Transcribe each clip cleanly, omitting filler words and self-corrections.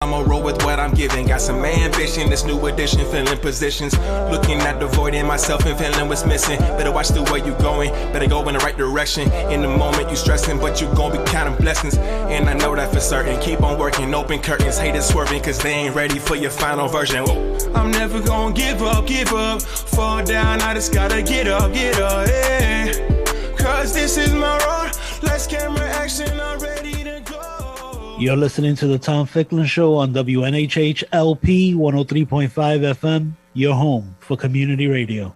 I'ma roll with what I'm giving. Got some ambition, this new edition, filling positions. Looking at the void in myself and feeling what's missing. Better watch the way you going, better go in the right direction. In the moment you stressing, but you gon' be counting blessings. And I know that for certain. Keep on working, open curtains. Haters swerving, cause they ain't ready for your final version. Whoa. I'm never gonna give up. Fall down, I just gotta get up, yeah. Cause this is my road. Let's camera action, I'm ready to go. You're listening to the Tom Ficklin Show on WNHH LP 103.5 FM, your home for community radio.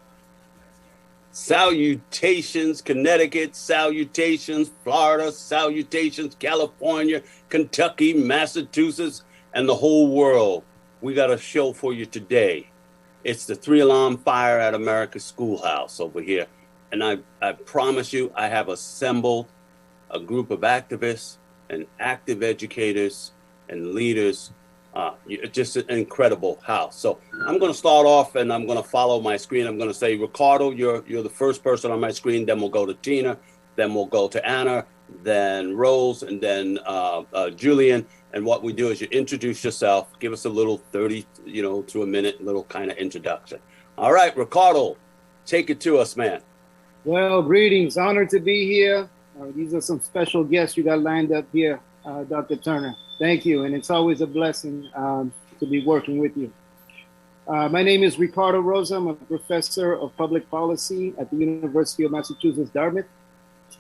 Salutations, Connecticut, salutations, Florida, salutations, California, Kentucky, Massachusetts, and the whole world. We got a show for you today. It's the 3-alarm fire at America's Schoolhouse over here. And I promise you, I have assembled a group of activists and active educators and leaders. Just an incredible house. So I'm going to start off and I'm going to follow my screen. I'm going to say, Ricardo, you're the first person on my screen. Then we'll go to Tina. Then we'll go to Anna, then Rose, and then Julian. And what we do is you introduce yourself, give us a little 30, to a minute, little kind of introduction. All right, Ricardo, take it to us, man. Well, greetings. Honored to be here. These are some special guests you got lined up here, Dr. Turner. Thank you. And it's always a blessing to be working with you. My name is Ricardo Rosa. I'm a professor of public policy at the University of Massachusetts, Dartmouth.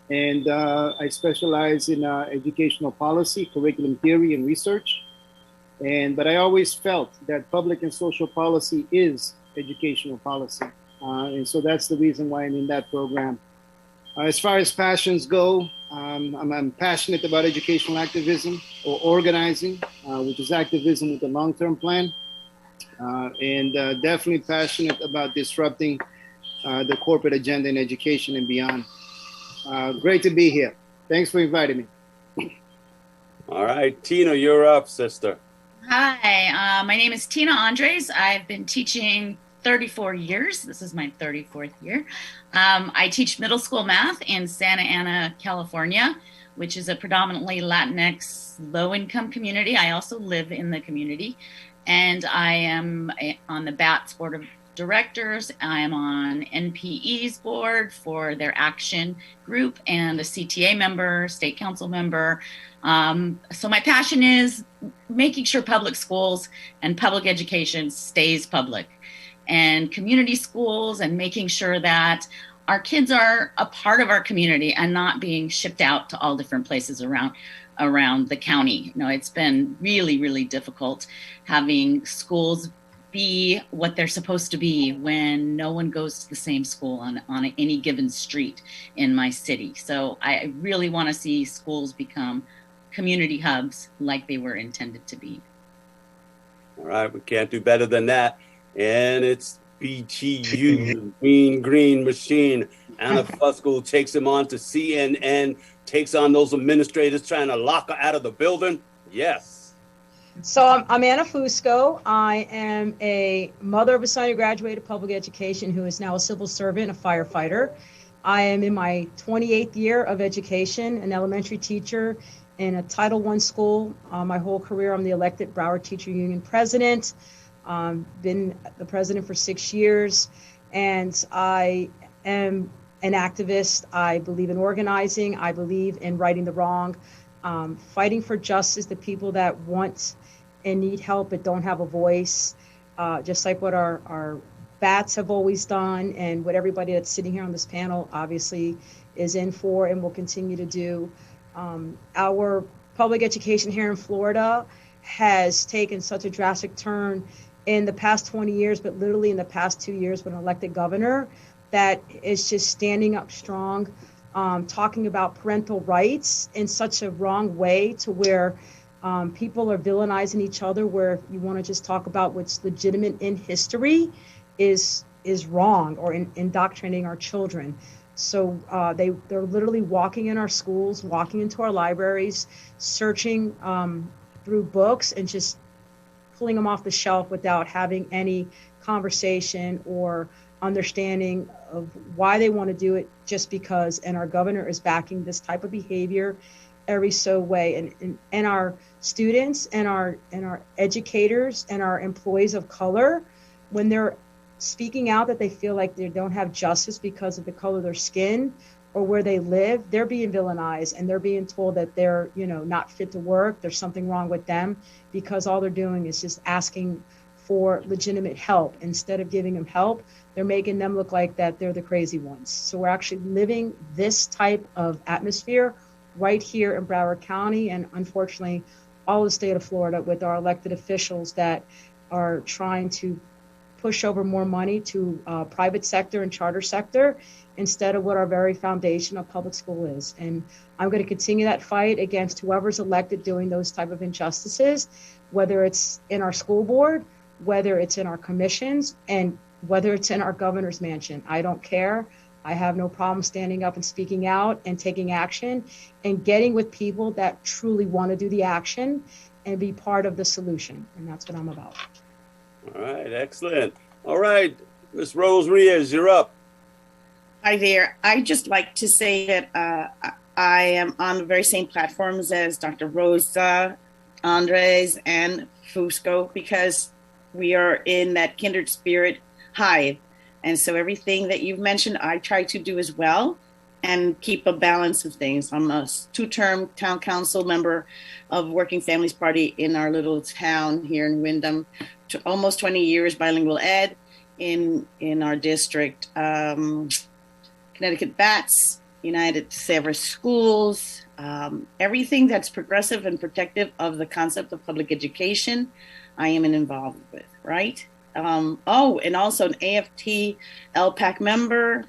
And I specialize in educational policy, curriculum theory, and research. But I always felt that public and social policy is educational policy. And so that's the reason why I'm in that program. As far as passions go, I'm passionate about educational activism or organizing, which is activism with a long-term plan. And definitely passionate about disrupting the corporate agenda in education and beyond. Great to be here. Thanks for inviting me. All right, Tina, you're up, sister. Hi, my name is Tina Andres. I've been teaching 34 years. This is my 34th year. I teach middle school math in Santa Ana, California, which is a predominantly Latinx low-income community. I also live in the community, and I am on the BATS Board of Directors. I am on NPE's board for their action group and a CTA member, state council member. So my passion is making sure public schools and public education stays public, and community schools, and making sure that our kids are a part of our community and not being shipped out to all different places around the county. It's been really, really difficult having schools be what they're supposed to be when no one goes to the same school on any given street in my city. So I really want to see schools become community hubs like they were intended to be. All right, we can't do better than that. And it's BTU, Mean Green Machine. Anna Fusco takes him on to CNN, takes on those administrators trying to lock her out of the building. Yes. So I'm Anna Fusco. I am a mother of a son who graduated public education, who is now a civil servant, a firefighter. I am in my 28th year of education, an elementary teacher in a Title I school. My whole career, I'm the elected Broward Teacher Union president. Been the president for 6 years, and I am an activist. I believe in organizing. I believe in righting the wrong, fighting for justice, the people that want and need help but don't have a voice, just like what our BATS have always done, and what everybody that's sitting here on this panel obviously is in for and will continue to do. Our public education here in Florida has taken such a drastic turn in the past 20 years, but literally in the past 2 years with an elected governor that is just standing up strong, talking about parental rights in such a wrong way to where people are villainizing each other, where you want to just talk about what's legitimate in history is wrong, or indoctrinating our children. So they're literally walking in our schools, walking into our libraries, searching through books and just pulling them off the shelf without having any conversation or understanding of why they want to do it, just because. And our governor is backing this type of behavior every so way. And our students and our educators and our employees of color, when they're speaking out that they feel like they don't have justice because of the color of their skin or where they live, they're being villainized and they're being told that they're, not fit to work. There's something wrong with them because all they're doing is just asking for legitimate help. Instead of giving them help, they're making them look like that they're the crazy ones. So we're actually living this type of atmosphere right here in Broward County, and unfortunately all the state of Florida, with our elected officials that are trying to push over more money to private sector and charter sector instead of what our very foundation of public school is. And I'm going to continue that fight against whoever's elected doing those type of injustices, whether it's in our school board, whether it's in our commissions, and whether it's in our governor's mansion. I don't care. I have no problem standing up and speaking out and taking action and getting with people that truly want to do the action and be part of the solution. And that's what I'm about. All right, excellent. All right, Ms. Rose Reyes, you're up. Hi there. I just like to say that I am on the very same platforms as Dr. Rosa, Andres, and Fusco, because we are in that kindred spirit hive. And so everything that you've mentioned, I try to do as well and keep a balance of things. I'm a two-term town council member of Working Families Party in our little town here in Windham, almost 20 years bilingual ed in our district. Connecticut Bats, United Sever Schools, everything that's progressive and protective of the concept of public education, I am involved with, right? And also an AFT LPAC member,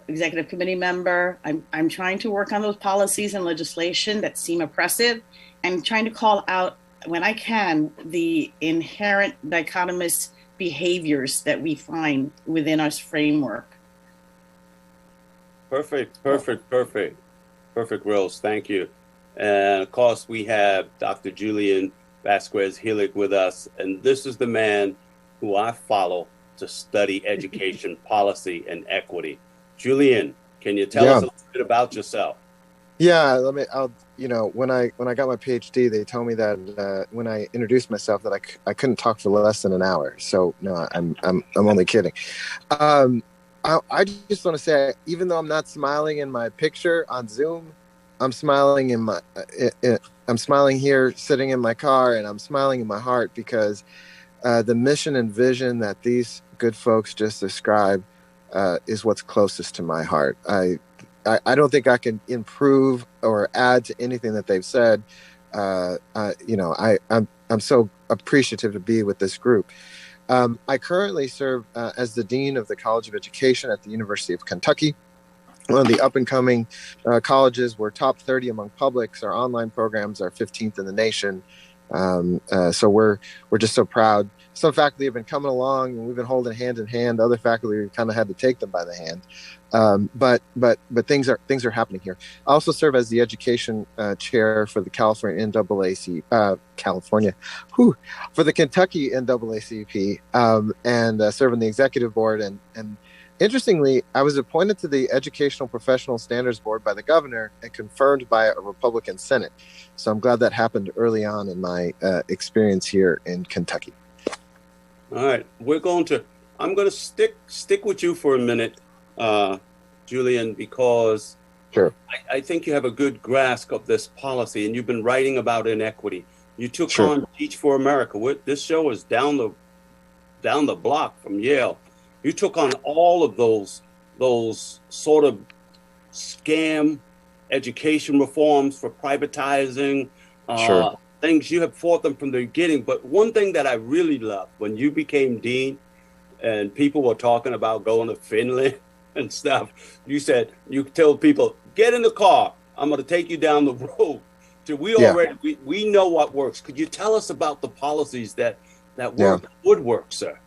executive committee member. I'm trying to work on those policies and legislation that seem oppressive and trying to call out, when I can, the inherent dichotomous behaviors that we find within our framework. Perfect, Rose. Thank you. And of course, we have Dr. Julian Vasquez-Hillig with us. And this is the man who I follow to study education policy and equity. Julian, can you tell us a little bit about yourself? Yeah, when I got my PhD, they told me that when I introduced myself that I couldn't talk for less than an hour. So no, I'm only kidding. I just want to say, even though I'm not smiling in my picture on Zoom, I'm smiling I'm smiling here, sitting in my car, and I'm smiling in my heart because the mission and vision that these good folks just described is what's closest to my heart. I don't think I can improve or add to anything that they've said. I'm so appreciative to be with this group. I currently serve as the Dean of the College of Education at the University of Kentucky, one of the up-and-coming colleges. We're top 30 among publics. Our online programs are 15th in the nation. So we're just so proud. Some faculty have been coming along and we've been holding hand in hand. Other faculty, we kind of had to take them by the hand. But things are happening here. I also serve as the education chair for the California for the Kentucky NAACP, and serve on the executive board. And interestingly, I was appointed to the Educational Professional Standards Board by the governor and confirmed by a Republican Senate. So I'm glad that happened early on in my experience here in Kentucky. All right, I'm going to stick with you for a minute, Julian, because sure. I think you have a good grasp of this policy, and you've been writing about inequity. You took Sure. on Teach for America. This show is down the block from Yale. You took on all of those sort of scam education reforms for privatizing, Sure. things. You have fought them from the beginning. But one thing that I really loved when you became dean and people were talking about going to Finland and stuff, you told people, get in the car. I'm going to take you down the road. We know what works. Could you tell us about the policies that would work, sir?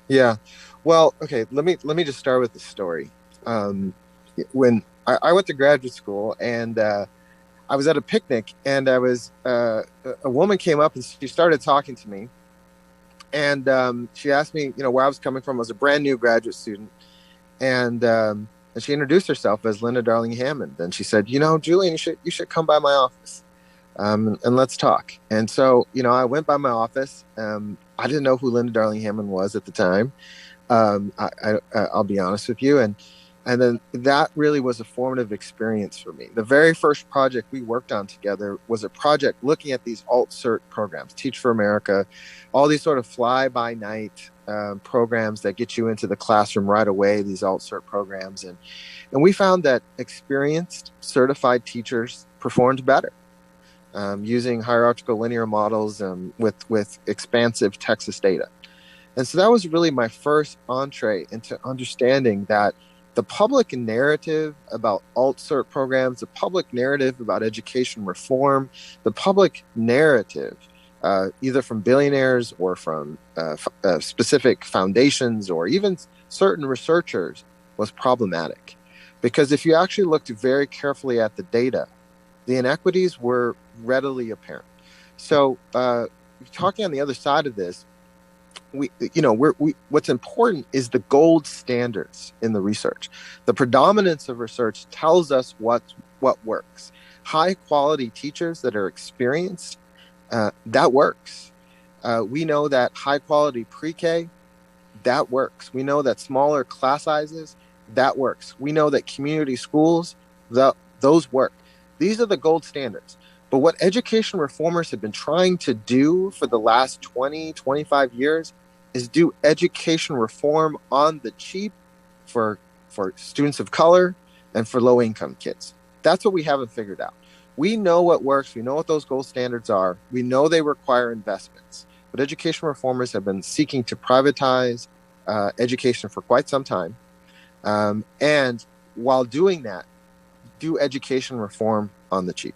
Yeah. Well, okay. Let me just start with the story. When I went to graduate school, and I was at a picnic, and I was a woman came up and she started talking to me, and she asked me, where I was coming from. I was a brand new graduate student, and And she introduced herself as Linda Darling Hammond. And she said, Julian, you should come by my office and let's talk. And so, I went by my office. I didn't know who Linda Darling Hammond was at the time. I'll be honest with you. And then that really was a formative experience for me. The very first project we worked on together was a project looking at these alt-cert programs, Teach for America, all these sort of fly-by-night programs that get you into the classroom right away, these alt-cert programs. And we found that experienced, certified teachers performed better using hierarchical linear models with expansive Texas data. And so that was really my first entree into understanding that the public narrative about alt-cert programs, the public narrative about education reform, the public narrative, either from billionaires or from specific foundations or even certain researchers, was problematic. Because if you actually looked very carefully at the data, the inequities were readily apparent. So talking on the other side of this, what's important is the gold standards in the research. The predominance of research tells us what works. High quality teachers that are experienced, that works. We know that high quality pre-K, that works. We know that smaller class sizes, that works. We know that community schools, those work. These are the gold standards. But what education reformers have been trying to do for the last 20, 25 years is do education reform on the cheap for students of color and for low-income kids. That's what we haven't figured out. We know what works. We know what those gold standards are. We know they require investments. But education reformers have been seeking to privatize education for quite some time. And while doing that, do education reform on the cheap.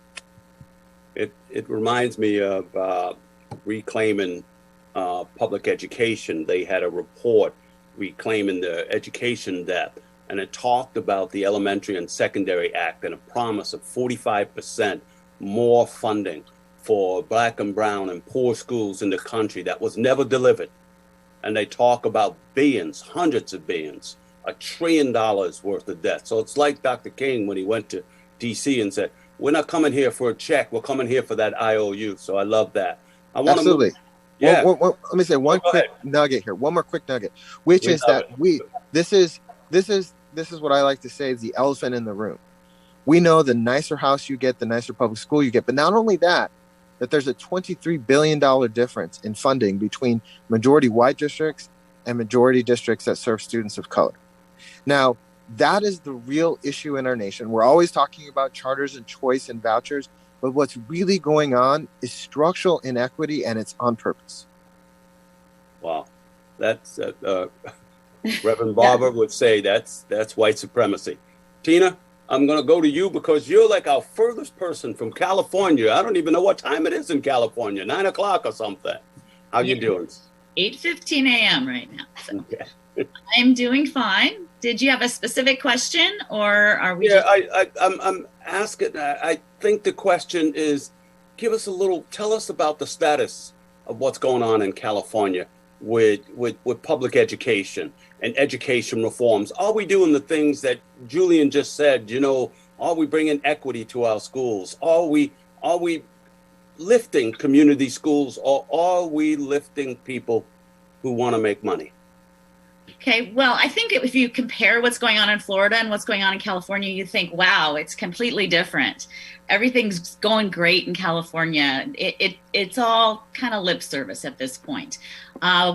It reminds me of reclaiming public education. They had a report reclaiming the education debt, and it talked about the Elementary and Secondary Act and a promise of 45% more funding for Black and brown and poor schools in the country that was never delivered. And they talk about billions, hundreds of billions, $1 trillion worth of debt. So it's like Dr. King when he went to DC and said, we're not coming here for a check. We're coming here for that IOU. So I love that. I want Absolutely. to move. Yeah. Let me say one quick nugget here. One more quick nugget, which is that this is what I like to say is the elephant in the room. We know the nicer house you get, the nicer public school you get. But not only that there's a $23 billion difference in funding between majority white districts and majority districts that serve students of color. Now, that is the real issue in our nation. We're always talking about charters and choice and vouchers, but what's really going on is structural inequity, and it's on purpose. Wow. That's Reverend Barber would say that's white supremacy. Tina, I'm going to go to you because you're like our furthest person from California. I don't even know what time it is in California, 9 o'clock or something. How you doing? 8:15 a.m. right now. So Okay. I'm doing fine. Did you have a specific question, or are we? Yeah, I'm asking. I think the question is, tell us about the status of what's going on in California with public education and education reforms. Are we doing the things that Julian just said? Are we bringing equity to our schools? Are we lifting community schools, or are we lifting people who want to make money? Okay, well, I think if you compare what's going on in Florida and what's going on in California, you think, wow, it's completely different. Everything's going great in California. It's all kind of lip service at this point.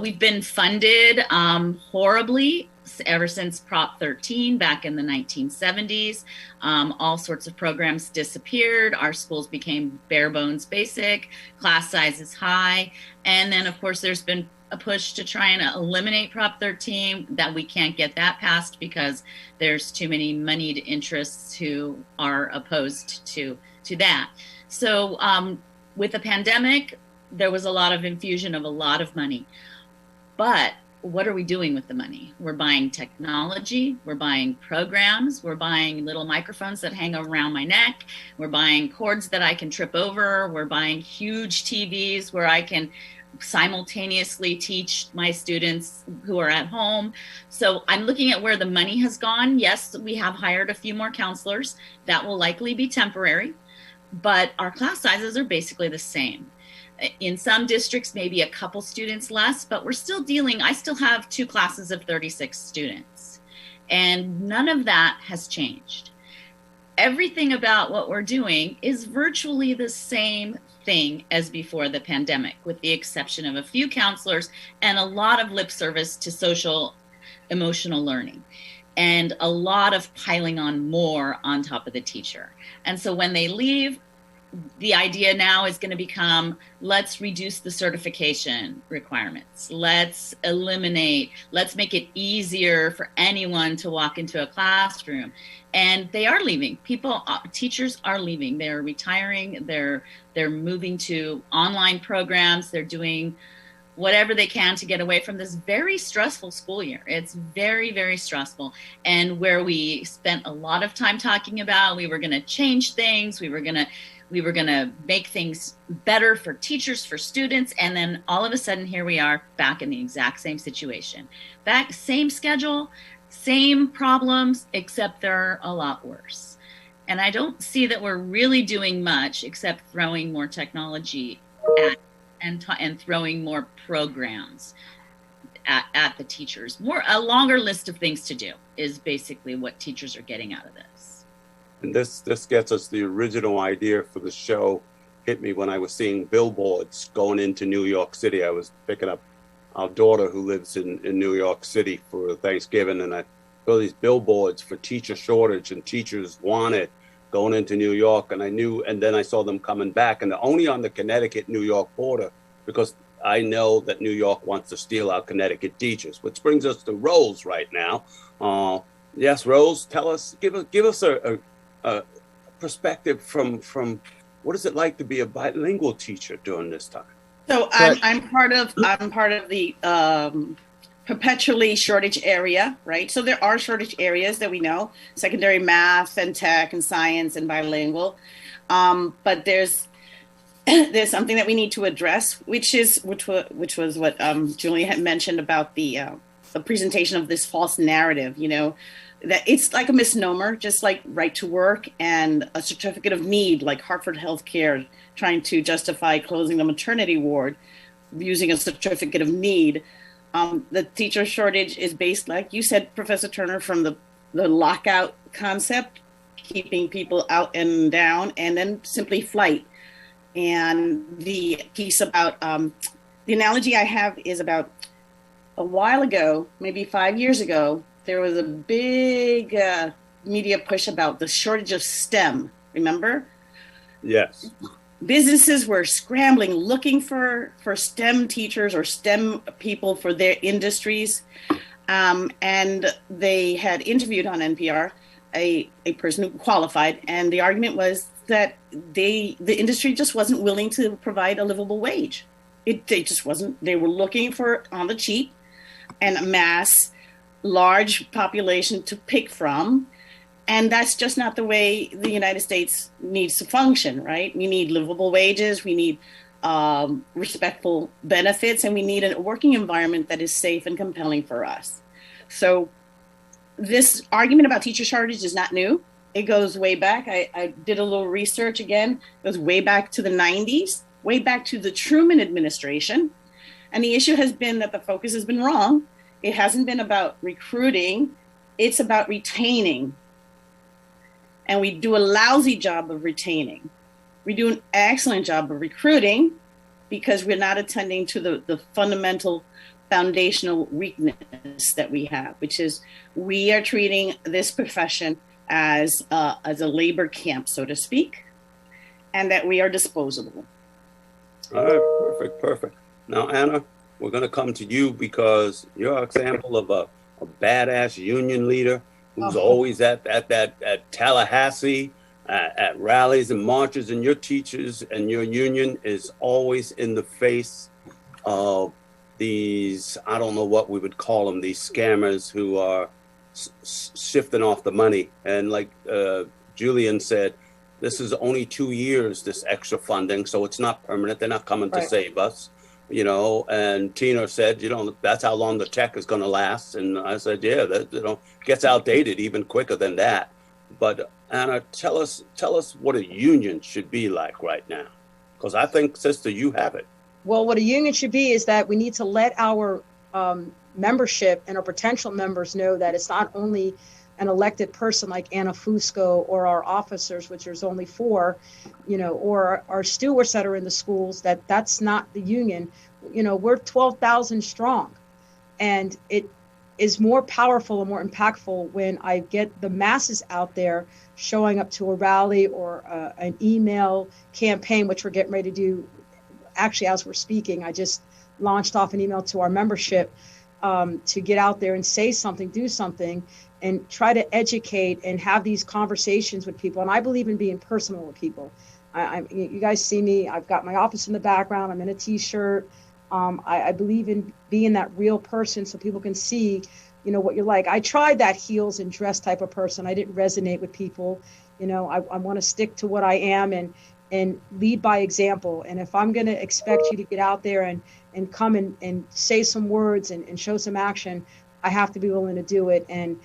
We've been funded horribly ever since Prop 13 back in the 1970s. All sorts of programs disappeared. Our schools became bare bones basic, class sizes high. And then, of course, there's been a push to try and eliminate Prop 13, that we can't get that passed because there's too many moneyed interests who are opposed to that. So with the pandemic, there was a lot of infusion of a lot of money. But what are we doing with the money? We're buying technology, we're buying programs, we're buying little microphones that hang around my neck, we're buying cords that I can trip over, we're buying huge TVs where I can simultaneously teach my students who are at home. So I'm looking at where the money has gone. Yes, we have hired a few more counselors. That will likely be temporary, but our class sizes are basically the same. In some districts, maybe a couple students less, but we're still dealing, I still have 2 classes of 36 students, and none of that has changed. Everything about what we're doing is virtually the same thing as before the pandemic, with the exception of a few counselors and a lot of lip service to social emotional learning, and a lot of piling on more on top of the teacher. And so when they leave, the idea now is going to become, let's reduce the certification requirements. Let's make it easier for anyone to walk into a classroom. And they are leaving. Teachers are leaving. They're retiring. They're moving to online programs. They're doing whatever they can to get away from this very stressful school year. It's very, very stressful. And where we spent a lot of time talking about, we were going to change things. We were going to make things better for teachers, for students, and then all of a sudden here we are back in the exact same situation. Same schedule, same problems, except they're a lot worse. And I don't see that we're really doing much except throwing more technology at and throwing more programs at the teachers. A longer list of things to do is basically what teachers are getting out of this. And this gets us the original idea for the show. Hit me when I was seeing billboards going into New York City. I was picking up our daughter who lives in New York City for Thanksgiving, and I saw these billboards for teacher shortage and teachers wanted going into New York, and then I saw them coming back, and they're only on the Connecticut-New York border, because I know that New York wants to steal our Connecticut teachers, which brings us to Rose right now. Yes, Rose, give us a perspective from what is it like to be a bilingual teacher during this time? So I'm part of the perpetually shortage area, right? So there are shortage areas that we know: secondary math and tech and science and bilingual. But there's something that we need to address, which was what Julie had mentioned about the presentation of this false narrative. You know, that it's like a misnomer, just like right to work and a certificate of need, like Hartford Healthcare trying to justify closing the maternity ward using a certificate of need. The teacher shortage is based, like you said, Professor Turner, from the lockout concept, keeping people out and down, and then simply flight. And the piece about, the analogy I have is about a while ago, maybe 5 years ago, there was a big media push about the shortage of STEM, remember? Yes. Businesses were scrambling, looking for STEM teachers or STEM people for their industries. And they had interviewed on NPR a person who qualified. And the argument was that the industry just wasn't willing to provide a livable wage. They just wasn't. They were looking for on the cheap and amass large population to pick from. And that's just not the way the United States needs to function, right? We need livable wages, we need respectful benefits, and we need a working environment that is safe and compelling for us. So this argument about teacher shortage is not new. It goes way back. I did a little research again. It goes way back to the 90s, way back to the Truman administration. And the issue has been that the focus has been wrong. It hasn't been about recruiting. It's about retaining. And we do a lousy job of retaining. We do an excellent job of recruiting because we're not attending to the fundamental foundational weakness that we have, which is we are treating this profession as a labor camp, so to speak, and that we are disposable. All right, perfect. Now, Anna, we're going to come to you because you're an example of a badass union leader who's always at Tallahassee, at rallies and marches, and your teachers and your union is always in the face of these, I don't know what we would call them, these scammers who are shifting off the money. And like Julian said, this is only 2 years, this extra funding, so it's not permanent. They're not coming to save us. And Tina said, that's how long the tech is going to last. And I said, yeah, that, gets outdated even quicker than that. But Anna, tell us what a union should be like right now. Because I think, sister, you have it. Well, what a union should be is that we need to let our membership and our potential members know that it's not only an elected person like Anna Fusco or our officers, which there's only 4, or our stewards that are in the schools, that's not the union. We're 12,000 strong. And it is more powerful and more impactful when I get the masses out there showing up to a rally or an email campaign, which we're getting ready to do. Actually, as we're speaking, I just launched off an email to our membership to get out there and say something, do something, and try to educate and have these conversations with people. And I believe in being personal with people. You guys see me. I've got my office in the background. I'm in a T-shirt. I believe in being that real person so people can see, what you're like. I tried that heels and dress type of person. I didn't resonate with people. I want to stick to what I am and lead by example. And if I'm going to expect you to get out there and come and say some words and show some action, I have to be willing to do it and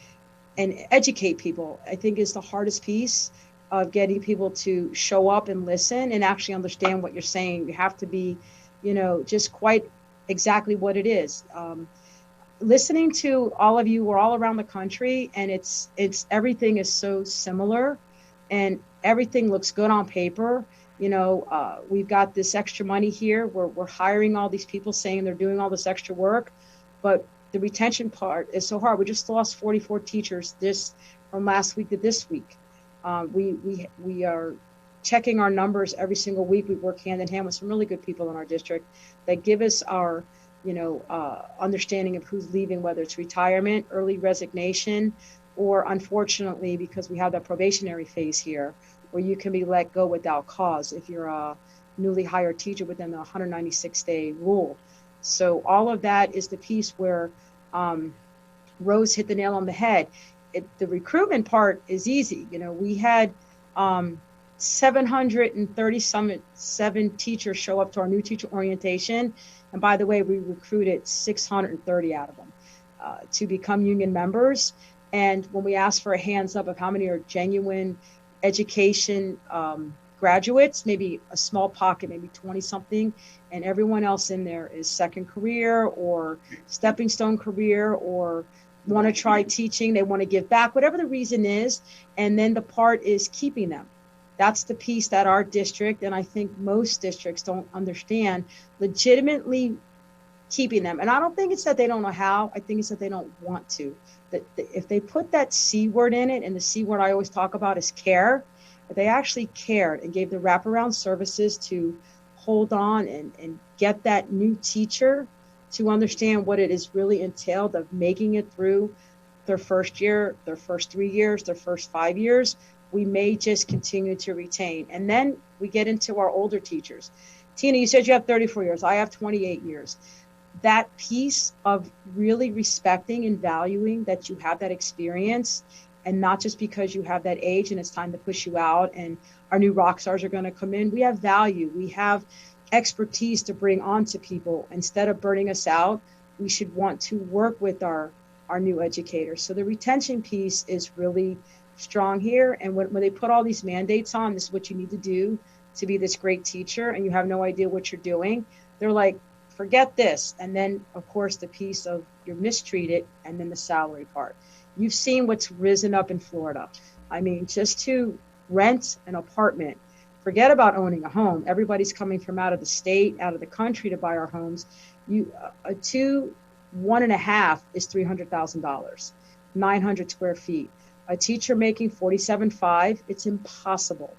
educate people. I think is the hardest piece of getting people to show up and listen and actually understand what you're saying. You have to be, just quite exactly what it is. Listening to all of you, we're all around the country, and it's everything is so similar and everything looks good on paper. We've got this extra money here. We're hiring all these people saying they're doing all this extra work, but the retention part is so hard. We just lost 44 teachers from last week to this week. We are checking our numbers every single week. We work hand in hand with some really good people in our district that give us our, understanding of who's leaving, whether it's retirement, early resignation, or unfortunately, because we have that probationary phase here, where you can be let go without cause if you're a newly hired teacher within the 196-day rule. So all of that is the piece where Rose hit the nail on the head. The recruitment part is easy. We had 737 teachers show up to our new teacher orientation. And by the way, we recruited 630 out of them to become union members. And when we asked for a hands up of how many are genuine education graduates, maybe a small pocket, maybe 20 something, and everyone else in there is second career or stepping stone career or want to try teaching, they want to give back, whatever the reason is. And then the part is keeping them. That's the piece that our district, and I think most districts don't understand, legitimately keeping them. And I don't think it's that they don't know how, I think it's that they don't want to. That if they put that C word in it, and the C word I always talk about is care, if they actually cared and gave the wraparound services to hold on and get that new teacher to understand what it is really entailed of making it through their first year, their first 3 years, their first 5 years, we may just continue to retain. And then we get into our older teachers. Tina, you said you have 34 years. I have 28 years. That piece of really respecting and valuing that you have that experience, and not just because you have that age and it's time to push you out and our new rock stars are going to come in. We have value. We have expertise to bring on to people. Instead of burning us out, we should want to work with our new educators. So the retention piece is really strong here. And when they put all these mandates on, this is what you need to do to be this great teacher, and you have no idea what you're doing, they're like, forget this. And then, of course, the piece of you're mistreated, and then the salary part. You've seen what's risen up in Florida. I mean, just to rent an apartment, forget about owning a home. Everybody's coming from out of the state, out of the country to buy our homes. A 1.5 is $300,000, 900 square feet. A teacher making $47,500, it's impossible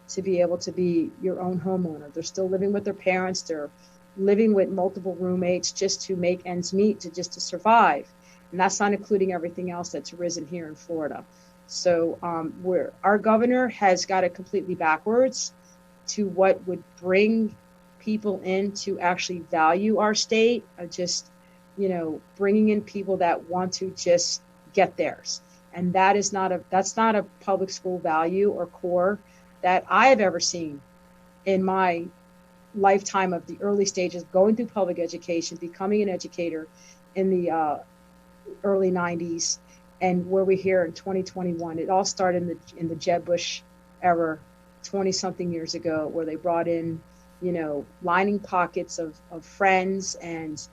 to be able to be your own homeowner. They're still living with their parents. They're living with multiple roommates just to make ends meet, to survive. And that's not including everything else that's risen here in Florida. So our governor has got it completely backwards to what would bring people in to actually value our state, bringing in people that want to just get theirs. And that's not a public school value or core that I have ever seen in my lifetime of the early stages, going through public education, becoming an educator in the early 90s, and where we're here in 2021. It all started in the Jeb Bush era, 20-something years ago, where they brought in, lining pockets of friends and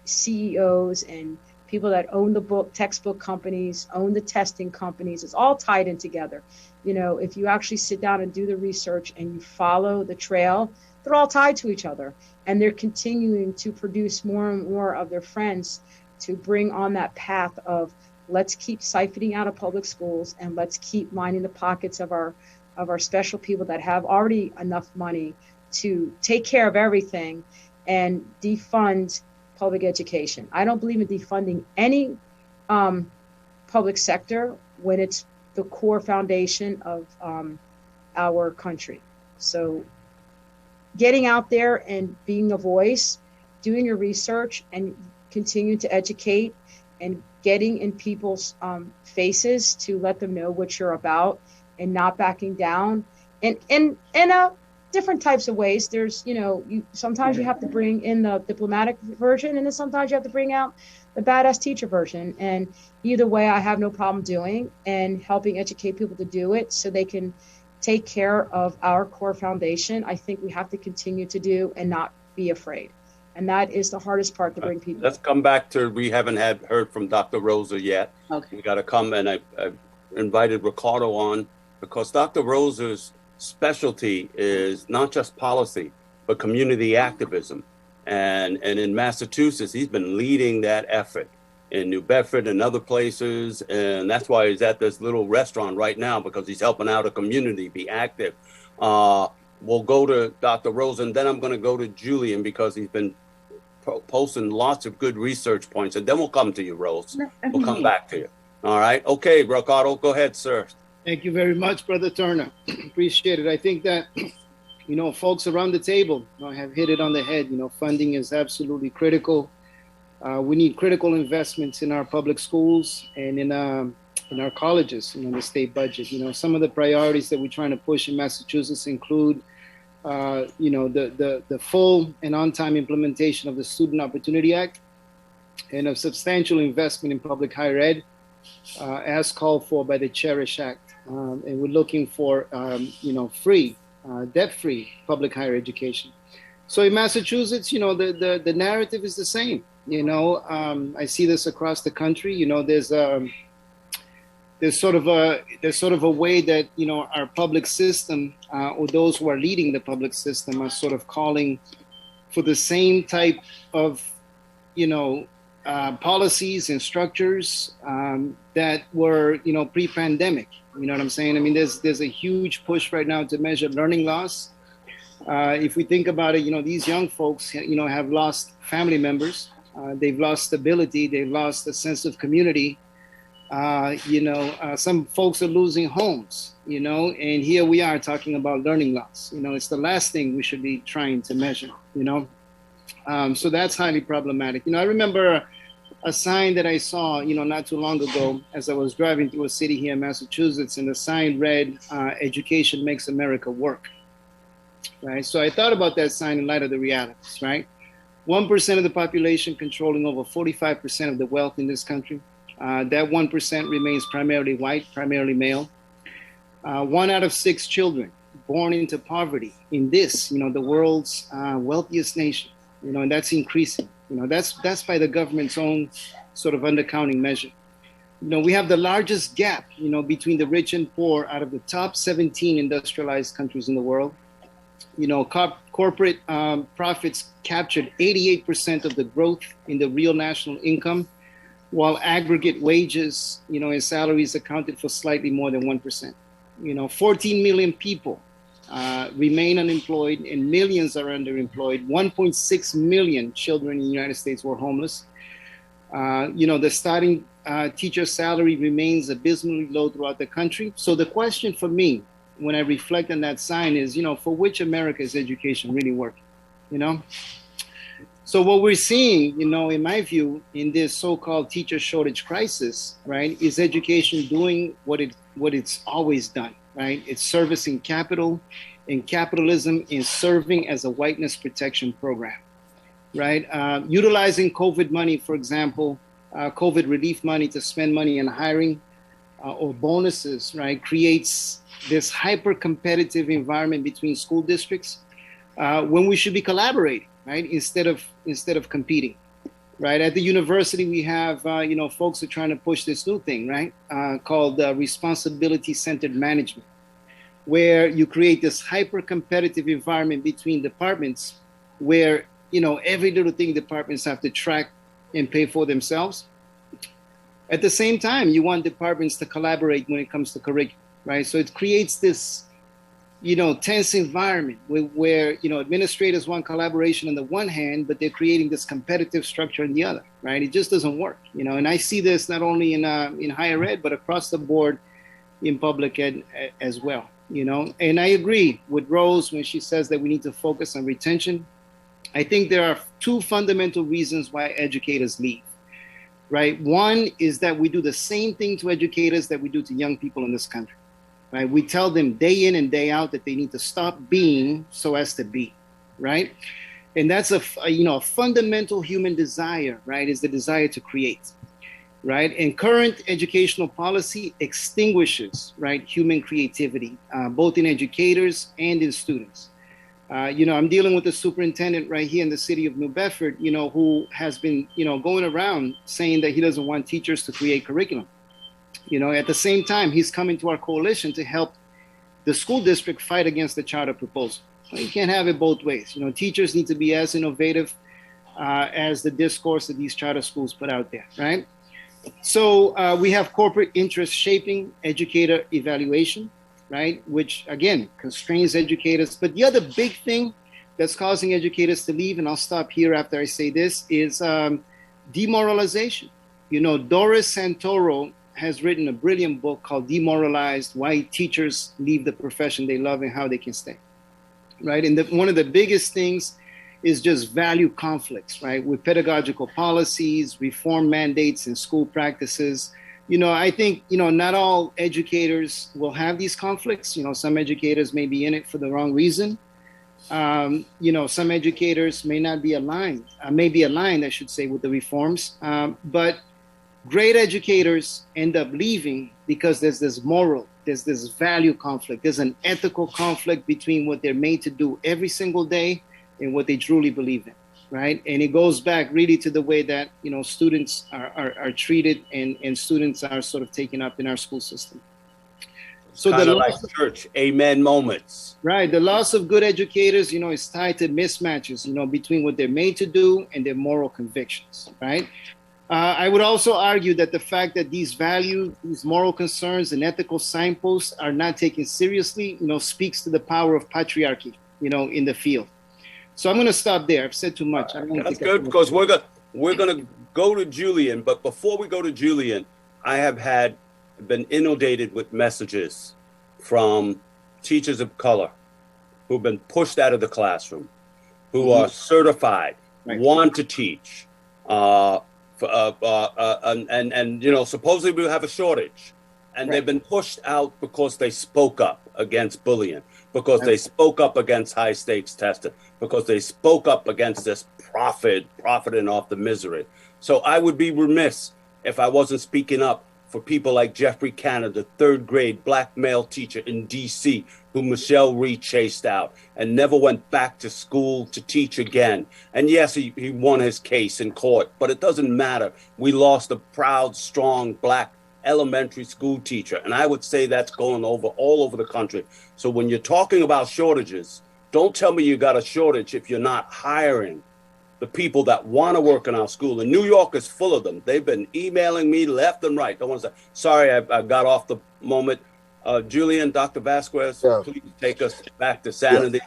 CEOs and people that own the textbook companies, own the testing companies. It's all tied in together. If you actually sit down and do the research and you follow the trail, they're all tied to each other. And they're continuing to produce more and more of their friends to bring on that path of let's keep siphoning out of public schools and let's keep lining the pockets of our special people that have already enough money to take care of everything and defund public education. I don't believe in defunding any public sector when it's the core foundation of our country. So getting out there and being a voice, doing your research and continue to educate and getting in people's faces to let them know what you're about and not backing down. And in different types of ways. There's, sometimes you have to bring in the diplomatic version, and then sometimes you have to bring out the badass teacher version. And either way, I have no problem doing and helping educate people to do it so they can take care of our core foundation. I think we have to continue to do and not be afraid. And that is the hardest part to bring people. Let's come back to, we haven't heard from Dr. Rosa yet. Okay. We got to come, and I invited Ricardo on because Dr. Rosa's specialty is not just policy, but community activism. And in Massachusetts, he's been leading that effort in New Bedford and other places. And that's why he's at this little restaurant right now, because he's helping out a community be active. We'll go to Dr. Rosa, and then I'm going to go to Julian because he's been posting lots of good research points. And then we'll come to you, Rose. We'll come back to you. All right. Okay, Ricardo, go ahead, sir. Thank you very much, Brother Turner. Appreciate it. I think that, folks around the table have hit it on the head. Funding is absolutely critical. We need critical investments in our public schools and in our colleges, the state budget. Some of the priorities that we're trying to push in Massachusetts include, the full and on-time implementation of the Student Opportunity Act and a substantial investment in public higher ed, as called for by the Cherish Act. And we're looking for, free, debt-free public higher education. So in Massachusetts, the narrative is the same. I see this across the country. There's sort of a way that our public system or those who are leading the public system are sort of calling for the same type of policies and structures that were pre-pandemic. You know what I'm saying? I mean, there's a huge push right now to measure learning loss. If we think about it, these young folks have lost family members. They've lost stability. They've lost a sense of community. Some folks are losing homes, and here we are talking about learning loss. It's the last thing we should be trying to measure, so that's highly problematic. I remember a sign that I saw, not too long ago as I was driving through a city here in Massachusetts, and the sign read, "Education makes America work." Right. So I thought about that sign in light of the realities, right? 1% of the population controlling over 45% of the wealth in this country. That 1% remains primarily white, primarily male. 1 out of 6 children born into poverty in this, the world's wealthiest nation, and that's increasing. That's by the government's own sort of undercounting measure. We have the largest gap, between the rich and poor out of the top 17 industrialized countries in the world. Corporate profits captured 88% of the growth in the real national income, while aggregate wages, and salaries accounted for slightly more than 1%. 14 million people remain unemployed and millions are underemployed. 1.6 million children in the United States were homeless. The starting teacher salary remains abysmally low throughout the country. So the question for me, when I reflect on that sign is, for which America is education really working, So what we're seeing, in my view, in this so-called teacher shortage crisis, right, is education doing what it's always done, right? It's servicing capital, and capitalism in serving as a whiteness protection program, right? Utilizing COVID money, for example, COVID relief money to spend money on hiring or bonuses, right, creates this hyper-competitive environment between school districts when we should be collaborating, right, instead of competing. Right, at the university, we have, folks are trying to push this new thing, right, called responsibility-centered management, where you create this hyper-competitive environment between departments where, every little thing departments have to track and pay for themselves. At the same time, you want departments to collaborate when it comes to curriculum, right? So it creates this, tense environment where administrators want collaboration on the one hand, but they're creating this competitive structure on the other, right? It just doesn't work, and I see this not only in higher ed, but across the board in public ed as well, And I agree with Rose when she says that we need to focus on retention. I think there are two fundamental reasons why educators leave, right? One is that we do the same thing to educators that we do to young people in this country. Right? We tell them day in and day out that they need to stop being so as to be, right? And that's a fundamental human desire, right? Is the desire to create, right? And current educational policy extinguishes, right, human creativity, both in educators and in students. I'm dealing with a superintendent right here in the city of New Bedford, who has been, going around saying that he doesn't want teachers to create curriculum. At the same time, he's coming to our coalition to help the school district fight against the charter proposal. You can't have it both ways. Teachers need to be as innovative as the discourse that these charter schools put out there, right? So we have corporate interest shaping educator evaluation, right? Which, again, constrains educators. But the other big thing that's causing educators to leave, and I'll stop here after I say this, is demoralization. Doris Santoro has written a brilliant book called Demoralized: Why Teachers Leave the Profession They Love and How They Can Stay, right? And one of the biggest things is just value conflicts, right? With pedagogical policies, reform mandates, and school practices. I think, not all educators will have these conflicts. Some educators may be in it for the wrong reason. Some educators may not be aligned, I should say, with the reforms. But great educators end up leaving because there's this value conflict. There's an ethical conflict between what they're made to do every single day and what they truly believe in, right? And it goes back really to the way that, students are treated and students are sort of taken up in our school system. So kind of like church, amen moments. Right. The loss of good educators, is tied to mismatches, between what they're made to do and their moral convictions, right? I would also argue that the fact that these values, these moral concerns and ethical signposts are not taken seriously, speaks to the power of patriarchy, in the field. So I'm going to stop there. I've said too much. That's good, because we're going to go to Julian. But before we go to Julian, I have been inundated with messages from teachers of color who've been pushed out of the classroom, who are certified, want to teach, supposedly we have a shortage, and they've been pushed out because they spoke up against bullying, because they spoke up against high stakes testing, because they spoke up against this profiting off the misery. So I would be remiss if I wasn't speaking up for people like Jeffrey Cannon, the third grade black male teacher in DC, who Michelle Rhee chased out and never went back to school to teach again. And yes, he won his case in court, but it doesn't matter. We lost a proud, strong black elementary school teacher. And I would say that's going all over the country. So when you're talking about shortages, don't tell me you got a shortage if you're not hiring the people that want to work in our school. And New York is full of them. They've been emailing me left and right. Don't want to say, sorry, I got off the moment. Julian, Dr. Vasquez, please take us back to sanity.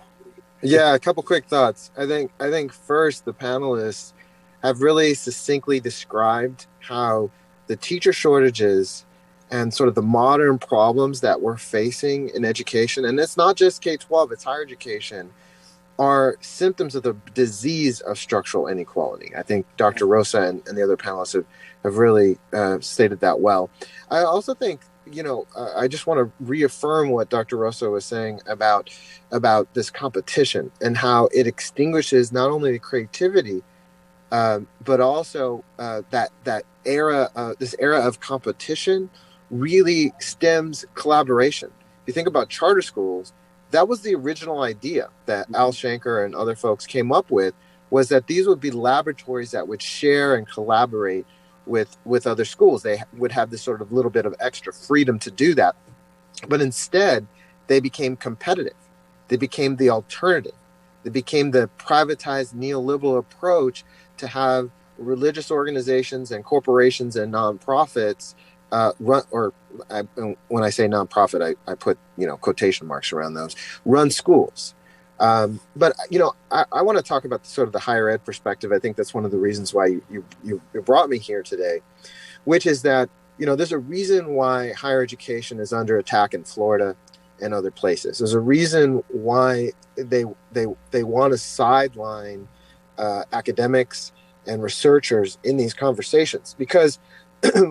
Yeah, a couple quick thoughts. I think first, the panelists have really succinctly described how the teacher shortages and sort of the modern problems that we're facing in education, and it's not just K-12, it's higher education, are symptoms of the disease of structural inequality. I think Dr. Rosa and the other panelists have really stated that well. I also think I just want to reaffirm what Dr. Rosso was saying about this competition and how it extinguishes not only the creativity, but also this era of competition really stems collaboration. If you think about charter schools, that was the original idea that Al Shanker and other folks came up with, was that these would be laboratories that would share and collaborate with other schools. They would have this sort of little bit of extra freedom to do that. But instead, they became competitive. They became the alternative. They became the privatized neoliberal approach to have religious organizations and corporations and nonprofits run, or when I say nonprofit, I put quotation marks around those, run schools. But I want to talk about sort of the higher ed perspective. I think that's one of the reasons why you brought me here today, which is that there's a reason why higher education is under attack in Florida and other places. There's a reason why they want to sideline academics and researchers in these conversations, because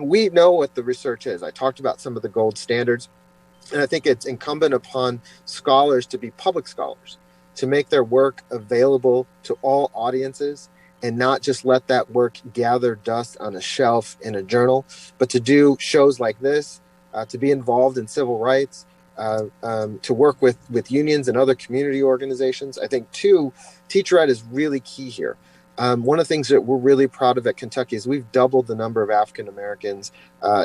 we know what the research is. I talked about some of the gold standards, and I think it's incumbent upon scholars to be public scholars, to make their work available to all audiences and not just let that work gather dust on a shelf in a journal, but to do shows like this, to be involved in civil rights, to work with unions and other community organizations. I think, too, teacher ed is really key here. One of the things that we're really proud of at Kentucky is we've doubled the number of African Americans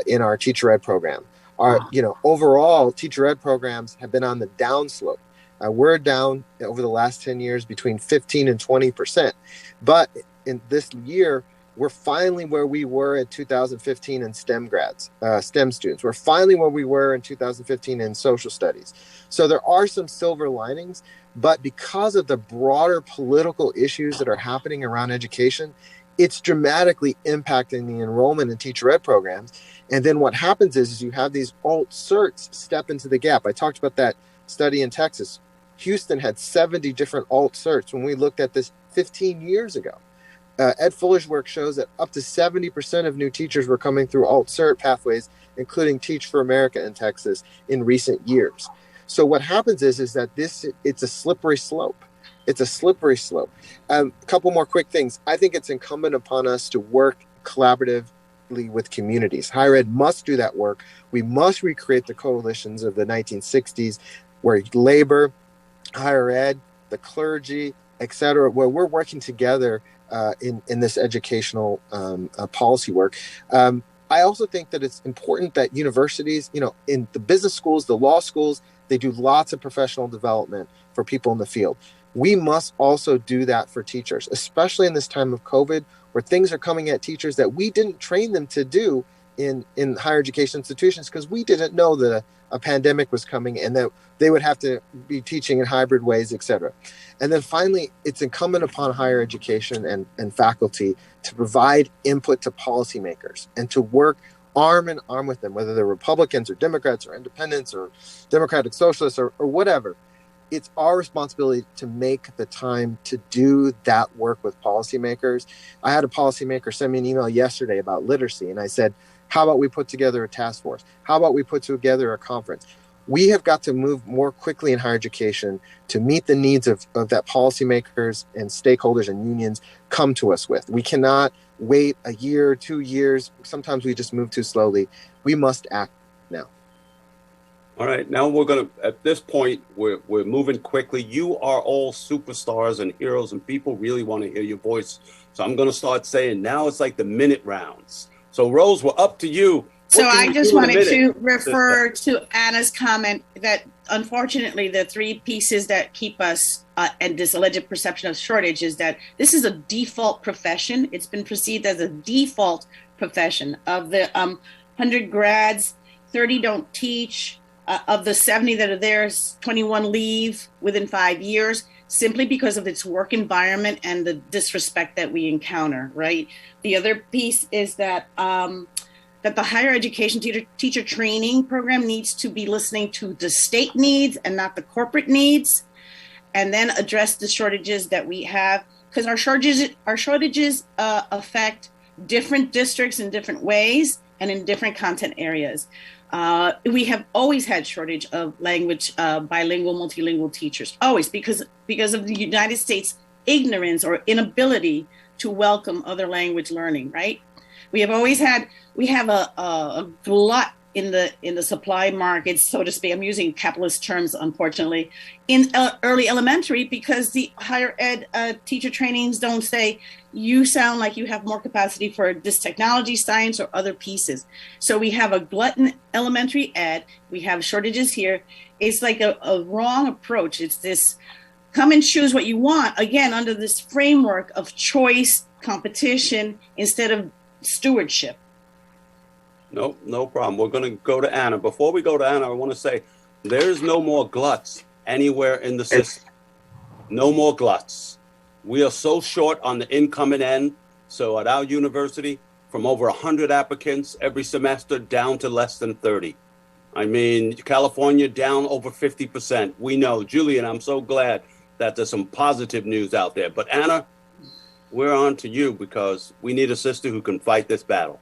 in our teacher ed program. Overall, teacher ed programs have been on the downslope. We're down over the last 10 years between 15 and 20%. But in this year, we're finally where we were in 2015 in STEM grads, STEM students. We're finally where we were in 2015 in social studies. So there are some silver linings, but because of the broader political issues that are happening around education, it's dramatically impacting the enrollment in teacher ed programs. And then what happens is you have these alt certs step into the gap. I talked about that study in Texas. Houston had 70 different alt certs when we looked at this 15 years ago. Ed Fuller's work shows that up to 70% of new teachers were coming through alt cert pathways, including Teach for America in Texas in recent years. So what happens is that it's a slippery slope. It's a slippery slope. A couple more quick things. I think it's incumbent upon us to work collaboratively with communities. Higher ed must do that work. We must recreate the coalitions of the 1960s where labor, higher ed, the clergy, et cetera, where we're working together in this educational policy work. I also think that it's important that universities, in the business schools, the law schools, they do lots of professional development for people in the field. We must also do that for teachers, especially in this time of COVID, where things are coming at teachers that we didn't train them to do in higher education institutions, because we didn't know that a pandemic was coming and that they would have to be teaching in hybrid ways, et cetera. And then finally, it's incumbent upon higher education and faculty to provide input to policymakers and to work arm in arm with them, whether they're Republicans or Democrats or independents or Democratic Socialists or whatever. It's our responsibility to make the time to do that work with policymakers. I had a policymaker send me an email yesterday about literacy, and I said, how about we put together a task force? How about we put together a conference? We have got to move more quickly in higher education to meet the needs of that policymakers and stakeholders and unions come to us with. We cannot wait a year, 2 years. Sometimes we just move too slowly. We must act now. All right, now we're going to, at this point, we're moving quickly. You are all superstars and heroes, and people really want to hear your voice. So I'm going to start saying now it's like the minute rounds. So Rose, we're up to you. So I just wanted to refer to Anna's comment that unfortunately the three pieces that keep us and this alleged perception of shortage is that this is a default profession. It's been perceived as a default profession. Of the 100 grads, 30 don't teach. Of the 70 that are there, 21 leave within 5 years, simply because of its work environment and the disrespect that we encounter, right? The other piece is that that the higher education teacher training program needs to be listening to the state needs and not the corporate needs, and then address the shortages that we have, because our shortages affect different districts in different ways, and in different content areas. We have always had shortage of language, bilingual, multilingual teachers, always, because of the United States ignorance or inability to welcome other language learning, right? We have a glut in the supply market, so to speak. I'm using capitalist terms, unfortunately, in early elementary, because the higher ed teacher trainings don't say, you sound like you have more capacity for this technology, science, or other pieces. So we have a glut in elementary ed. We have shortages here. It's like a wrong approach. It's this come and choose what you want, again, under this framework of choice, competition, instead of stewardship. No problem. We're going to go to Anna. Before we go to Anna, I want to say there's no more gluts anywhere in the system. No more gluts. We are so short on the incoming end. So at our university, from over 100 applicants every semester down to less than 30. I mean, California down over 50%. We know. Julian, I'm so glad that there's some positive news out there. But Anna, we're on to you because we need a sister who can fight this battle.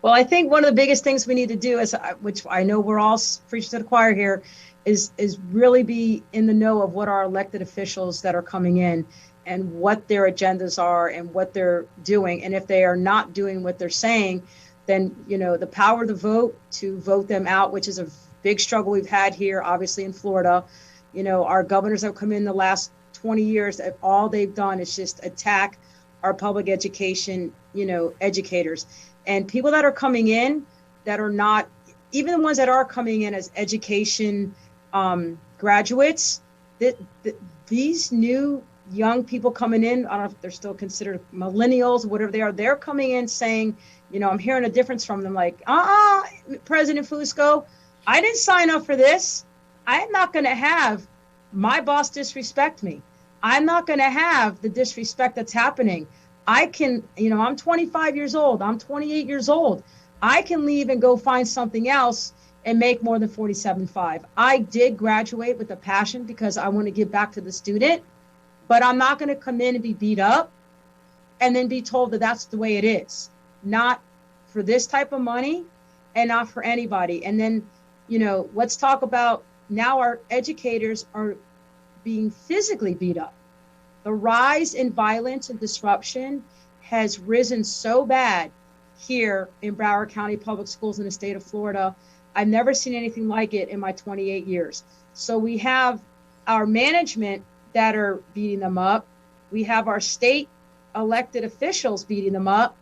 Well, I think one of the biggest things we need to do is, which I know we're all preaching to the choir here, is really be in the know of what our elected officials that are coming in and what their agendas are and what they're doing. And if they are not doing what they're saying, then, the power to vote them out, which is a big struggle we've had here, obviously in Florida. Our governors have come in the last 20 years, all they've done is just attack our public education, educators. And people that are coming in that are not, even the ones that are coming in as education graduates, these new young people coming in, I don't know if they're still considered millennials, whatever they are, they're coming in saying, I'm hearing a difference from them, like, President Fusco, I didn't sign up for this. I'm not going to have my boss disrespect me. I'm not going to have the disrespect that's happening. I can, I'm 25 years old. I'm 28 years old. I can leave and go find something else and make more than $47,500. I did graduate with a passion because I want to give back to the student, but I'm not going to come in and be beat up and then be told that that's the way it is. Not for this type of money and not for anybody. And then, let's talk about now our educators are being physically beat up. The rise in violence and disruption has risen so bad here in Broward County Public Schools in the state of Florida. I've never seen anything like it in my 28 years. So we have our management that are beating them up. We have our state elected officials beating them up.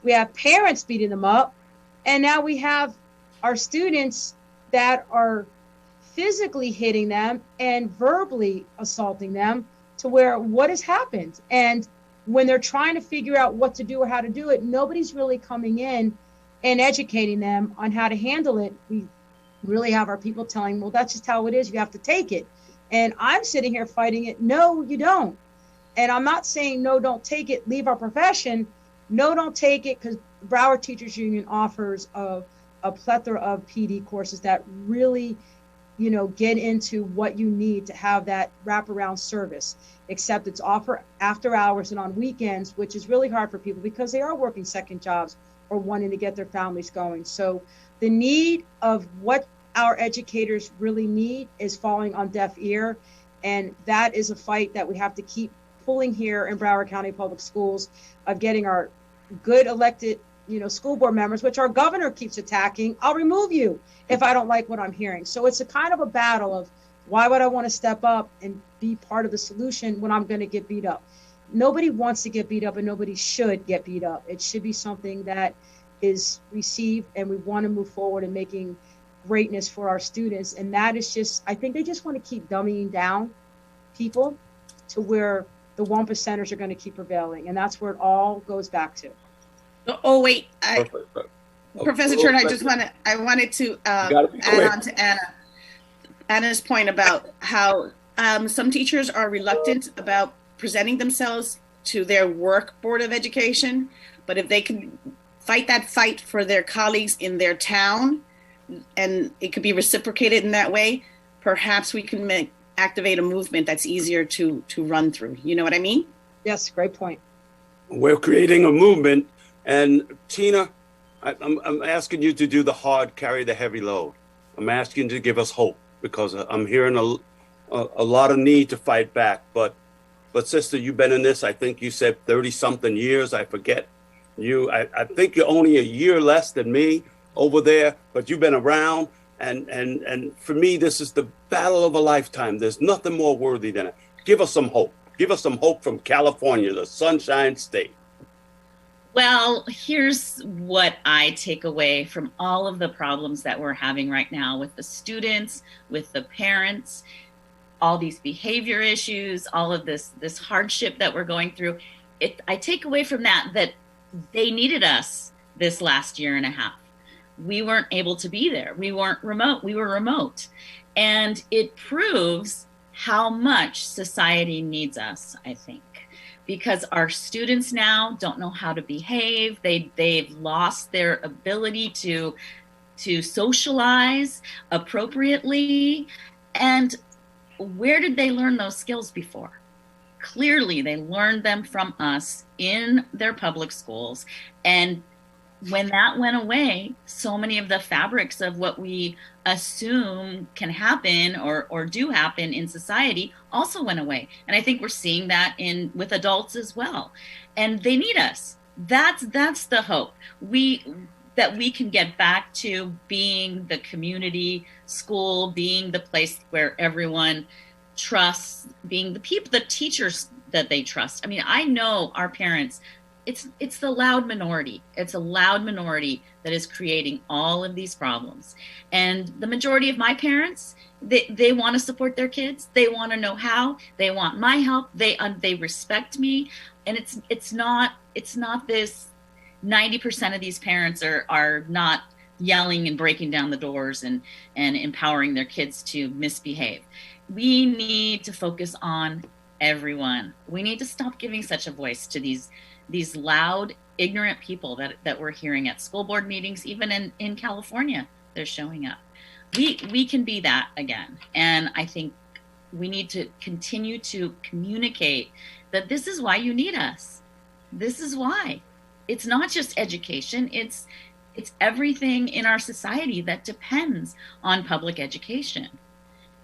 We have parents beating them up. And now we have our students that are physically hitting them and verbally assaulting them, to where what has happened. And when they're trying to figure out what to do or how to do it, nobody's really coming in and educating them on how to handle it. We really have our people telling, well, that's just how it is. You have to take it. And I'm sitting here fighting it. No, you don't. And I'm not saying, no, don't take it, leave our profession. No, don't take it, because Broward Teachers Union offers a plethora of PD courses that really get into what you need to have that wraparound service, except it's offered after hours and on weekends, which is really hard for people because they are working second jobs or wanting to get their families going. So the need of what our educators really need is falling on deaf ear. And that is a fight that we have to keep pulling here in Broward County Public Schools, of getting our good elected school board members, which our governor keeps attacking. I'll remove you if I don't like what I'm hearing. So it's a kind of a battle of, why would I want to step up and be part of the solution when I'm going to get beat up? Nobody wants to get beat up, and nobody should get beat up. It should be something that is received, and we want to move forward in making greatness for our students. And that is just, I think they just want to keep dumbing down people to where the 1%ers are going to keep prevailing. And that's where it all goes back to. Oh, wait. Professor Turner, I wanted to add on to Anna's point about how some teachers are reluctant about presenting themselves to their work board of education, but if they can fight that fight for their colleagues in their town, and it could be reciprocated in that way, perhaps we can activate a movement that's easier to run through. You know what I mean? Yes, great point. We're creating a movement. And Tina, I'm asking you to do the hard, carry the heavy load. I'm asking you to give us hope because I'm hearing a lot of need to fight back. But sister, you've been in this, I think you said 30 something years. I forget I think you're only a year less than me over there, but you've been around. And for me, this is the battle of a lifetime. There's nothing more worthy than it. Give us some hope. Give us some hope from California, the Sunshine State. Well, here's what I take away from all of the problems that we're having right now with the students, with the parents, all these behavior issues, all of this hardship that we're going through. I take away from that they needed us this last year and a half. We weren't able to be there. We weren't remote. We were remote. And it proves how much society needs us, I think, because our students now don't know how to behave. They've lost their ability to socialize appropriately. And where did they learn those skills before? Clearly, they learned them from us in their public schools. And when that went away, so many of the fabrics of what we assume can happen or do happen in society also went away. And I think we're seeing that with adults as well. And they need us. That's the hope. That we can get back to being the community school, being the place where everyone trusts, being the teachers that they trust. I mean, I know our parents, it's the loud minority. It's a loud minority that is creating all of these problems. And the majority of my parents, they want to support their kids. They want to know how. They want my help. They respect me. And it's not this 90% of these parents are not yelling and breaking down the doors and empowering their kids to misbehave. We need to focus on everyone. We need to stop giving such a voice to these loud, ignorant people that we're hearing at school board meetings, even in California, they're showing up. We can be that again. And I think we need to continue to communicate that this is why you need us. This is why. It's not just education. It's everything in our society that depends on public education.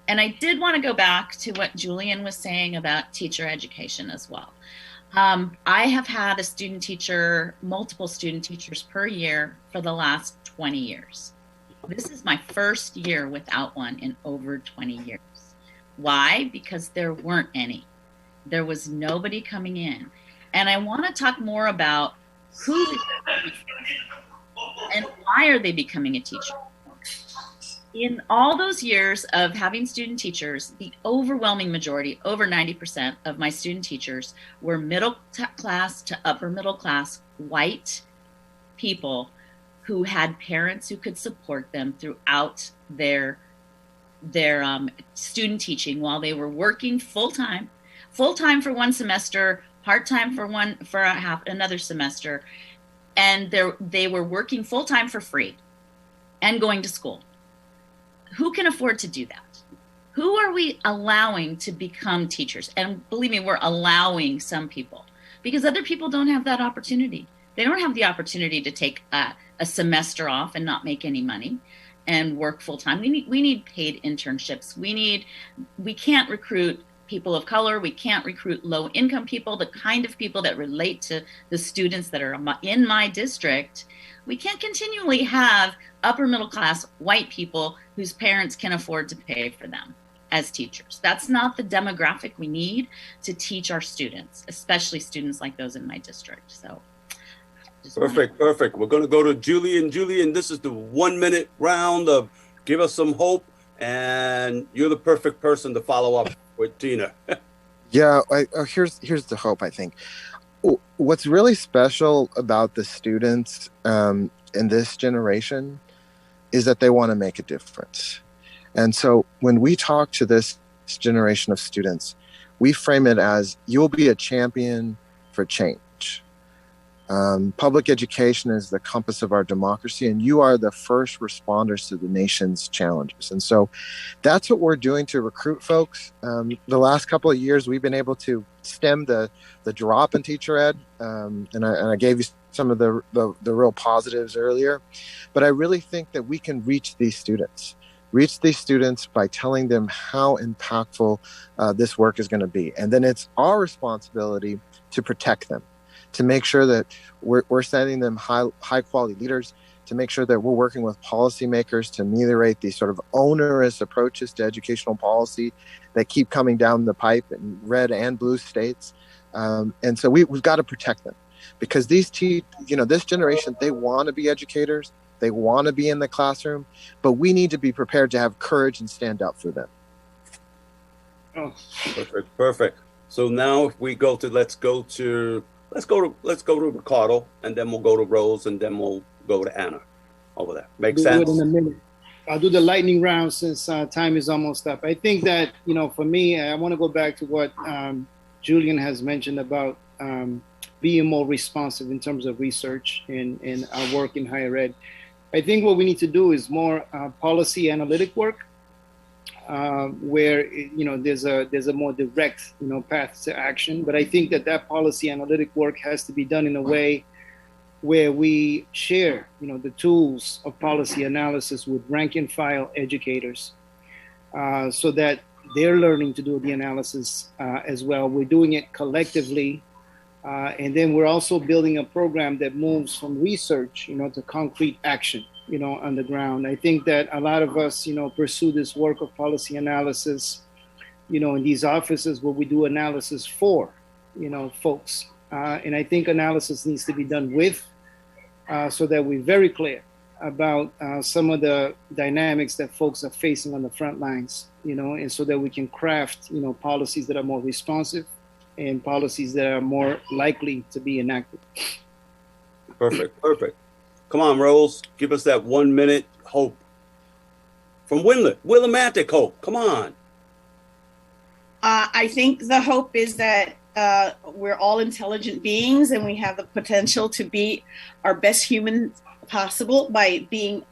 And I did want to go back to what Julian was saying about teacher education as well. I have had multiple student teachers per year for the last 20 years. This is my first year without one in over 20 years. Why? Because there weren't any. There was nobody coming in. And I want to talk more about who and why are they becoming a teacher. In all those years of having student teachers, the overwhelming majority, over 90% of my student teachers were middle class to upper middle class white people who had parents who could support them throughout their student teaching while they were working full-time for one semester, part-time for another semester, and they were working full-time for free and going to school. Who can afford to do that? Who are we allowing to become teachers? And believe me, we're allowing some people because other people don't have that opportunity. They don't have the opportunity to take a semester off and not make any money and work full time. We need paid internships. We can't recruit people of color. We can't recruit low income people, the kind of people that relate to the students that are in my district. We can't continually have upper middle class white people whose parents can afford to pay for them as teachers. That's not the demographic we need to teach our students, especially students like those in my district. So perfect. We're going to go to Julian. Julian, this is the 1 minute round of give us some hope, and you're the perfect person to follow up with Tina. Yeah, here's the hope, I think. What's really special about the students in this generation is that they want to make a difference. And so when we talk to this generation of students, we frame it as you'll be a champion for change. Public education is the compass of our democracy, and you are the first responders to the nation's challenges. And so that's what we're doing to recruit folks. The last couple of years, we've been able to stem the drop in teacher ed, and I gave you some of the real positives earlier. But I really think that we can reach these students by telling them how impactful this work is going to be. And then it's our responsibility to protect them, to make sure that we're sending them high quality leaders, to make sure that we're working with policymakers to ameliorate these sort of onerous approaches to educational policy that keep coming down the pipe in red and blue states. And so we've got to protect them, because this generation, they want to be educators. They want to be in the classroom, but we need to be prepared to have courage and stand up for them. Oh, perfect. So now if we go to, let's go to Ricardo, and then we'll go to Rose, and then we'll go to Anna over there. Make sense? In a minute. I'll do the lightning round since time is almost up. I think that, for me, I want to go back to what Julian has mentioned about being more responsive in terms of research and our work in higher ed. I think what we need to do is more policy analytic work, where there's a more direct path to action. But I think that policy analytic work has to be done in a way where we share the tools of policy analysis with rank and file educators, so that they're learning to do the analysis as well. We're doing it collectively. And then we're also building a program that moves from research, to concrete action, on the ground. I think that a lot of us, pursue this work of policy analysis, in these offices where we do analysis for, folks. And I think analysis needs to be done with, so that we're very clear about some of the dynamics that folks are facing on the front lines, and so that we can craft, policies that are more responsive and policies that are more likely to be enacted. Perfect. Come on, Rose, give us that 1 minute hope. From Willimantic hope, come on. I think the hope is that we're all intelligent beings, and we have the potential to be our best human possible by being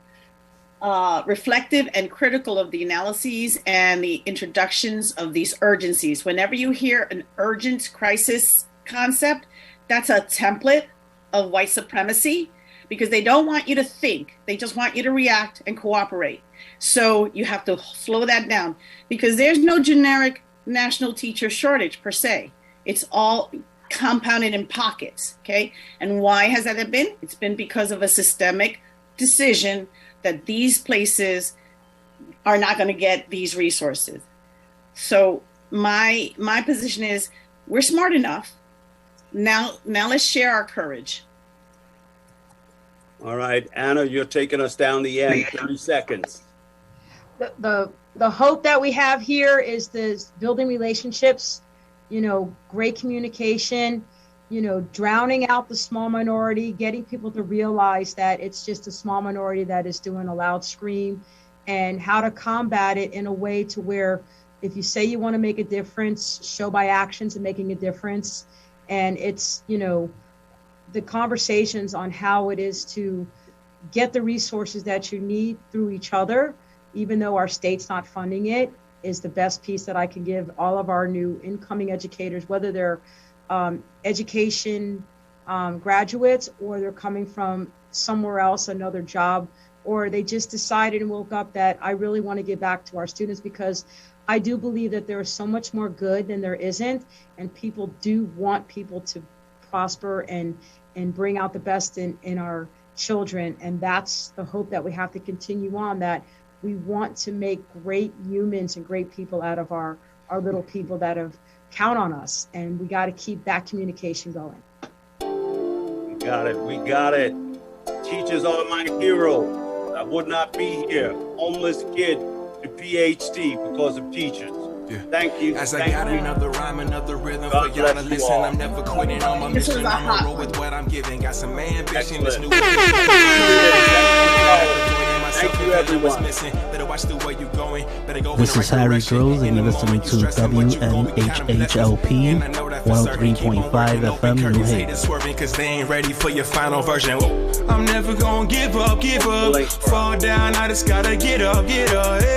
reflective and critical of the analyses and the introductions of these urgencies. Whenever you hear an urgent crisis concept, that's a template of white supremacy, because they don't want you to think. They just want you to react and cooperate. So you have to slow that down, because there's no generic national teacher shortage per se. It's all compounded in pockets, okay? And why has that been? It's been because of a systemic decision that these places are not going to get these resources. So my position is, we're smart enough. Now let's share our courage. All right, Anna, you're taking us down the end. 30 seconds. The hope that we have here is this building relationships, great communication, drowning out the small minority, getting people to realize that it's just a small minority that is doing a loud scream, and how to combat it in a way to where, if you say you want to make a difference, show by actions and making a difference. And it's, the conversations on how it is to get the resources that you need through each other, even though our state's not funding it, is the best piece that I can give all of our new incoming educators, whether they're education graduates, or they're coming from somewhere else, another job, or they just decided and woke up that I really want to give back to our students, because I do believe that there is so much more good than there isn't, and people do want people to prosper and bring out the best in our children. And that's the hope that we have to continue on, that we want to make great humans and great people out of our little people that have count on us, and we got to keep that communication going. We got it. Teachers are my hero. I would not be here, homeless kid to PhD, because of teachers. Yeah. Thank you. As I got another rhyme, another rhythm for y'all to listen. I'm never quitting on my mission. I'm roll with what I'm giving. Got some ambition. This new Thank you, everyone. This is Harry Groves, and you're listening to WNHHLP 103.5 FM New Haven. Swerving cause they ain't ready for your final version. I'm never gonna give up, fall down, I just gotta get up, yeah.